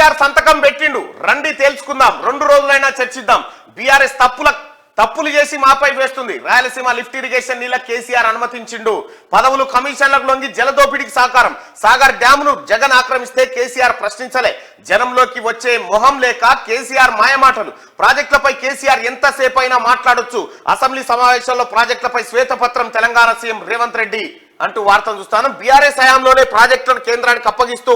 కేసీఆర్ సంతకం పెట్టిండు, రండి తేల్చుకుందాం, 2 రోజులైనా చర్చిద్దాం. బీఆర్ఎస్ తప్పులు చేసి మాపై వేస్తుంది. రాయలసీమ లిఫ్ట్ ఇరిగేషన్ నీళ్ళ కేసీఆర్ అనుమతించిండు. పదవులు కమిషన్లకు లొంగి జలదోపిడికి సాకారం. సాగర్ డ్యామును జగన్ ఆక్రమిస్తే కేసీఆర్ ప్రశ్నించలే. జనంలోకి వచ్చే మొహం లేక కేసీఆర్ మాయమాటలు. ప్రాజెక్టులపై కేసీఆర్ ఎంతసేపు అయినా మాట్లాడొచ్చు. అసెంబ్లీ సమావేశంలో ప్రాజెక్టులపై శ్వేతపత్రం తెలంగాణ సీఎం రేవంత్ రెడ్డి అంటూ వార్తను చూస్తాను. బీఆర్ఎస్ హయాంలోనే ప్రాజెక్టులను కేంద్రానికి అప్పగిస్తూ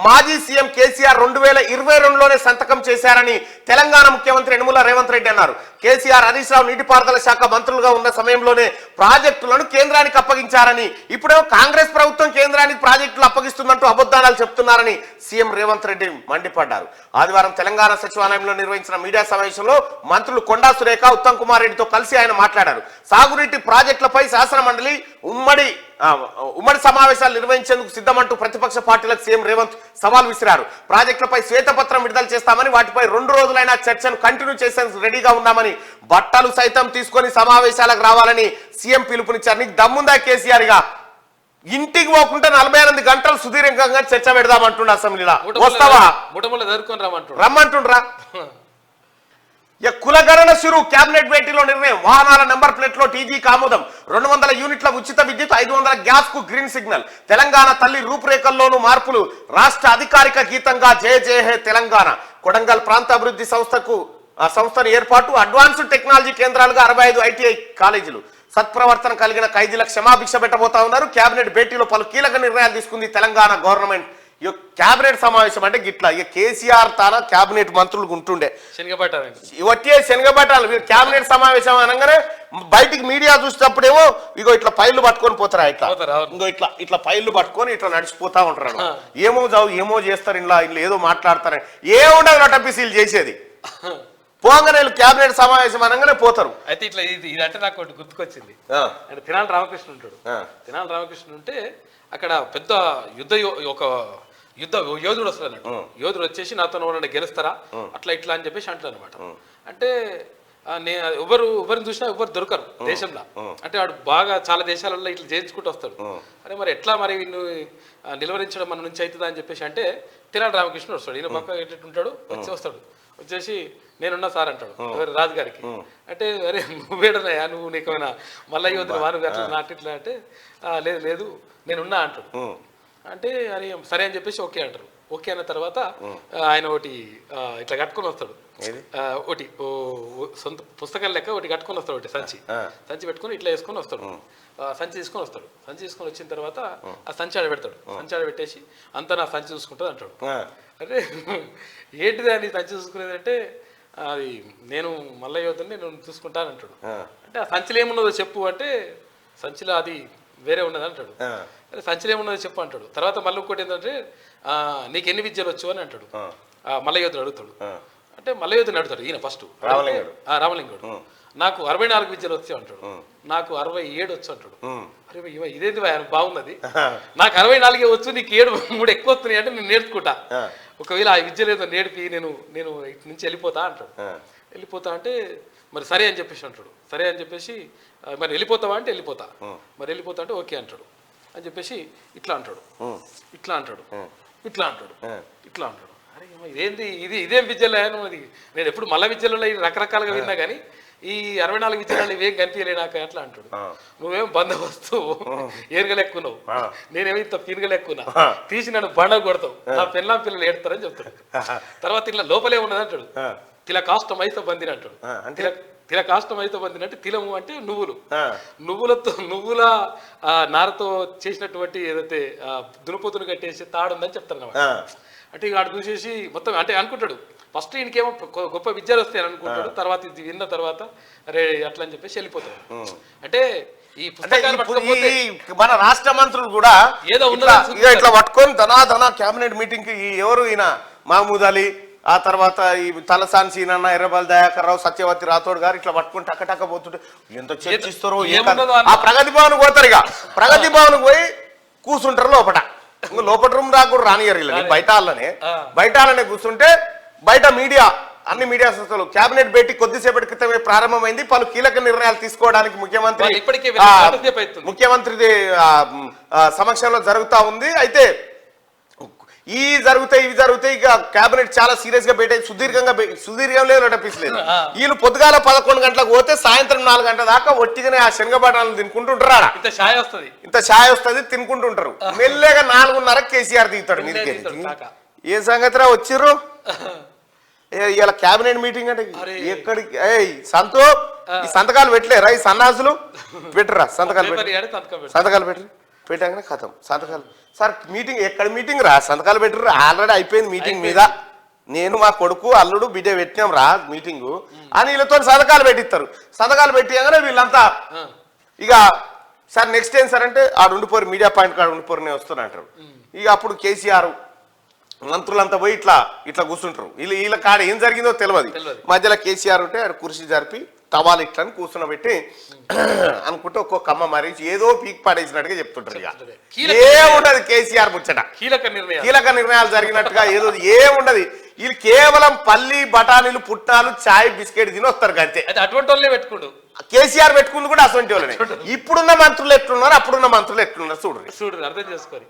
మాజీ సీఎం కేసీఆర్ 2022లోనే సంతకం చేశారని తెలంగాణ ముఖ్యమంత్రి యనుమల రేవంత్ రెడ్డి అన్నారు. కేసీఆర్, హరీష్ రావు నీటిపారుదల శాఖ మంత్రులుగా ఉన్న సమయంలోనే ప్రాజెక్టులను కేంద్రానికి అప్పగించారని, ఇప్పుడేమో కాంగ్రెస్ ప్రభుత్వం కేంద్రానికి ప్రాజెక్టులు అప్పగిస్తుందంటూ అబద్ధాలు చెప్తున్నారని సీఎం రేవంత్ రెడ్డి మండిపడ్డారు. ఆదివారం తెలంగాణ సచివాలయంలో నిర్వహించిన మీడియా సమావేశంలో మంత్రులు కొండా సురేఖ, ఉత్తమ్ కుమార్ రెడ్డితో కలిసి ఆయన మాట్లాడారు. సాగునీటి ప్రాజెక్టులపై శాసన మండలి ఉమ్మడి సమావేశాలు నిర్వహించేందుకు సిద్ధమంటూ ప్రతిపక్ష పార్టీలకు సీఎం రేవంత్ సవాల్ విసిరారు. ప్రాజెక్టులపై శ్వేతపత్రం విడుదల చేస్తామని, వాటిపై 2 రోజులైనా చర్చను కంటిన్యూ చేసేందుకు రెడీగా ఉన్నామని, బట్టలు సైతం తీసుకొని సమావేశాలకు రావాలని సీఎం పిలుపునిచ్చారు. నీకు దమ్ముందా కేసీఆర్ గా ఇంటికి పోకుండా 48 గంటలు సుదీర్ఘంగా చర్చ పెడదామంటుండ అసెంబ్లీలో? వస్తావా? రమ్మంటుండ్రా. కులగణన శురు. కేబినెట్ భేటీలో నిర్ణయం. వాహనాల నెంబర్ ప్లేట్లో టీజీకి ఆమోదం. 200 యూనిట్ల ఉచిత విద్యుత్, 500 గ్యాస్ కు గ్రీన్ సిగ్నల్. తెలంగాణ తల్లి రూపురేఖల్లోనూ మార్పులు. రాష్ట్ర అధికారిక గీతంగా జయ జయ హే తెలంగాణ. కొడంగల్ ప్రాంత అభివృద్ధి సంస్థను ఏర్పాటు. అడ్వాన్స్డ్ టెక్నాలజీ కేంద్రాలుగా 65 ఐటీఐ కాలేజీలు. సత్ప్రవర్తన కలిగిన ఖైదీలకు క్షమాభిక్ష పెట్టబోతా ఉన్నారు. కేబినెట్ భేటీలో పలు కీలక నిర్ణయాలు తీసుకుంది తెలంగాణ గవర్నమెంట్. క్యాబినెట్ సమావేశం అంటే గిట్లా కేసీఆర్ తాన క్యాబినెట్ మంత్రులు ఉంటుండే వచ్చే శనగబట్టాలు. క్యాబినెట్ సమావేశం అనగానే బయటికి మీడియా చూసినప్పుడేమో ఇగో ఇట్లా పైర్లు పట్టుకొని పోతారా, ఇట్లా పైర్లు పట్టుకొని ఇట్లా నడిచిపోతా ఉంటారు. ఏమో చేస్తారు, ఇలా ఏదో మాట్లాడతారని ఏముండదు నటపిసీలు చేసేది. పోగానే క్యాబినెట్ సమావేశం అనగానే పోతారు. అయితే ఇట్లా ఇదంటే నాకు ఒకటి గుర్తుకొచ్చింది. అంటే తెనాలి రామకృష్ణ ఉంటాడు. తెనాలి రామకృష్ణ ఉంటే అక్కడ పెద్ద యుద్ధ యోధుడు వస్తాడు అన్నట్టు. యోధుడు వచ్చేసి నాతో ఎవరైనా గెలుస్తారా అట్లా ఇట్లా అని చెప్పేసి అంటారు అనమాట. అంటే ఎవరిని చూసినా ఎవరు దొరకరు దేశంలో. అంటే వాడు బాగా చాలా దేశాలలో ఇట్లా చేయించుకుంటూ వస్తాడు. అరే మరి ఎట్లా మరి వీళ్ళు నిలువరించడం మన నుంచి అవుతుందా అని చెప్పేసి అంటే తెనాలి రామకృష్ణుడు వస్తాడు. ఈయన పక్క ఎట్టుంటాడు వస్తాడు. వచ్చేసి నేనున్నా సార్ అంటాడు రాజుగారికి. అంటే అరే నువ్వేడనయా, నువ్వు నీకేమైనా మళ్ళీ యోధులు వారు అట్లా నాటిట్లా అంటే లేదు నేనున్నా అంటాడు. అంటే అరే సరే అని చెప్పేసి ఓకే అంటారు. ఓకే అన్న తర్వాత ఆయన ఒకటి ఇట్లా కట్టుకొని వస్తాడు. ఒకటి సొంత పుస్తకాల లెక్క ఒకటి కట్టుకొని వస్తాడు. ఒకటి సంచి పెట్టుకొని ఇట్లా వేసుకొని వస్తాడు. సంచి తీసుకొని వస్తాడు. సంచి తీసుకొని వచ్చిన తర్వాత ఆ సంచి ఆడ పెడతాడు. సంచి ఆడ పెట్టేసి అంతా నా సంచి చూసుకుంటుంది అంటాడు. అరే ఏంటిది అని సంచి చూసుకునేది అంటే అది నేను మల్ల యోధుని నేను చూసుకుంటాను అంటాడు. అంటే ఆ సంచిలో ఏమున్నదో చెప్పు అంటే సంచిలో అది వేరే ఉన్నది అంటాడు. సంచిలో ఏమున్నదో చెప్పు అంటాడు. తర్వాత మళ్ళీ ఇంకోటి ఏంటంటే నీకు ఎన్ని విద్యలు వచ్చు అని అంటాడు. మల్ల యోధుడు అడుగుతాడు. అంటే మల్ల యోధుని అడుగుతాడు ఈయన ఫస్ట్ రామలింగుడు. నాకు 64 విద్యలు వచ్చి అంటాడు. నాకు 67 వచ్చు అంటాడు. అరే ఇదేంటి బాగున్నది, నాకు 64 వచ్చు, నీకు 3 ఎక్కువ వస్తున్నాయి అంటే నేను నేర్చుకుంటా. ఒకవేళ ఆ విద్య లేదో నేర్పి నేను ఇటు నుంచి వెళ్ళిపోతా అంటాడు. వెళ్ళిపోతా అంటే మరి సరే అని చెప్పేసి అంటాడు. సరే అని చెప్పేసి మరి వెళ్ళిపోతావా అంటే వెళ్ళిపోతా. మరి వెళ్ళిపోతా అంటే ఓకే అంటాడు అని చెప్పేసి ఇట్లా అంటాడు. ఇట్లా అంటాడు అరే ఇదేంటి ఇదేం విద్యలో అది నేను ఎప్పుడు మల్ల విద్యలలో రకరకాలుగా విన్నా కానీ ఈ 64 విద్యలు ఇవేం కనిపించలే నాకు అట్లా అంటాడు. నువ్వేం బందోబస్తు ఏరగలెక్కున్నావు, నేనేమో ఇంత పిరగలెక్కున్నా, తీసి నన్ను బండ కొడతావు, నా పిల్లలు ఏడతారని చెప్తాడు. తర్వాత ఇట్లా లోపలే ఉన్నది అంటాడు. తిల కాష్టం అయితే బందిని అంటాడు. తిల కాష్టం అయితే బందిని అంటే తిలము అంటే నువ్వుల నారతో చేసినటువంటి ఏదైతే దునుపోతును కట్టేసి తాడుందని చెప్తారు అన్నమాట. అంటే ఇక ఆడు చూసేసి మొత్తం అంటే అనుకుంటాడు ఫస్ట్ ఈయనకేమో గొప్ప విద్యలు వస్తాయని అనుకుంటాడు. తర్వాత ఇది విన్న తర్వాత అరే అట్లా అని చెప్పేసి వెళ్ళిపోతాడు. అంటే ఈ మన రాష్ట్ర మంత్రులు కూడా ఏదో ఇట్లా పట్టుకొని ధనా క్యాబినెట్ మీటింగ్ కి ఎవరు ఈయన మహమూద్ అలీ, ఆ తర్వాత ఈ తలసాని సీనన్న, ఎర్రబల్ దయాకర్ రావు, సత్యవతి రాథోడ్ గారు ఇట్లా పట్టుకుని టక్క పోతుంటే ఎంత చర్చిస్తారో. ఆ ప్రగతి భవన్ పోతారు. ఇక ప్రగతి భవన్ పోయి కూర్చుంటారు లోపల. లోపల రూమ్ దాకా కూడా రానియరు ఇలా, బయట కూర్చుంటే బయట అన్ని మీడియా సంస్థలు కేబినెట్ భేటీ కొద్దిసేపటి క్రితమే ప్రారంభమైంది. పలు కీలక నిర్ణయాలు తీసుకోవడానికి ముఖ్యమంత్రి సమక్షంలో జరుగుతా ఉంది. అయితే ఈ జరుగుతాయి ఇవి జరుగుతాయి. ఇక కేబినెట్ చాలా సీరియస్ గా పెట్టే సుదీర్ఘం లేదు నటిపించలేదు. వీళ్ళు పొద్దుగాల 11 గంటలకు పోతే సాయంత్రం 4 గంటల దాకా ఒట్టిగానే ఆ శనగబాటాలను తినుకుంటుంటారా. ఇంత ఛాయ్ వస్తుంది తినుకుంటుంటారు. మెల్లగా 4:30 కేసీఆర్ దిగుతాడు మీదకి. ఏ సంగతిరా వచ్చిర్రు ఇలా కేబినెట్ మీటింగ్ అంటే ఎక్కడికి సంతో ఈ సంతకాలు పెట్టలేరా ఈ సన్నాసులు పెట్టరా సంతకాలు పెట్టరు పెట్టాకనే కథం సంతకాలు సార్ మీటింగ్ ఎక్కడ మీటింగ్ రా సంతకాలు పెట్టరు ఆల్రెడీ అయిపోయింది మీటింగ్ మీద నేను మా కొడుకు అల్లుడు బిడ్డ పెట్టినాం రా మీటింగు అని వీళ్ళతో సంతకాలు పెట్టిస్తారు. సంతకాలు పెట్టిగానే వీళ్ళంతా ఇక సార్ నెక్స్ట్ ఏం సార్ అంటే ఆడు ఉండిపోరు మీడియా పాయింట్ కాడ ఉండిపోరు నేను వస్తున్నా అంటారు. ఇక అప్పుడు కేసీఆర్ మంత్రులంతా పోయి ఇట్లా ఇట్లా కూర్చుంటారు. వీళ్ళ కాడ ఏం జరిగిందో తెలియదు. మధ్యలో కేసీఆర్ ఉంటే ఆడ కుర్చీ జరిపి టవాల్ ఇట్లా కూర్చున్నబెట్టి అనుకుంటే ఒక్కొక్క అమ్మ మరి ఏదో పీక్ పాడేసినట్టుగా చెప్తుంటారు. ఇక ఏముండదు కేసీఆర్ ముచ్చట కీలక నిర్ణయాలు జరిగినట్టుగా ఏదో ఏముండదు. వీళ్ళు కేవలం పల్లి బఠానీలు పుట్నాలు చాయ్ బిస్కెట్ తిని వస్తారు అంతే. అటువంటి వాళ్ళే పెట్టుకోడు కేసీఆర్ పెట్టుకుంది కూడా అటువంటి వాళ్ళనే. ఇప్పుడున్న మంత్రులు ఎట్లున్నారు అప్పుడున్న మంత్రులు ఎట్లున్నారు చూడండి అర్థం చేసుకోండి.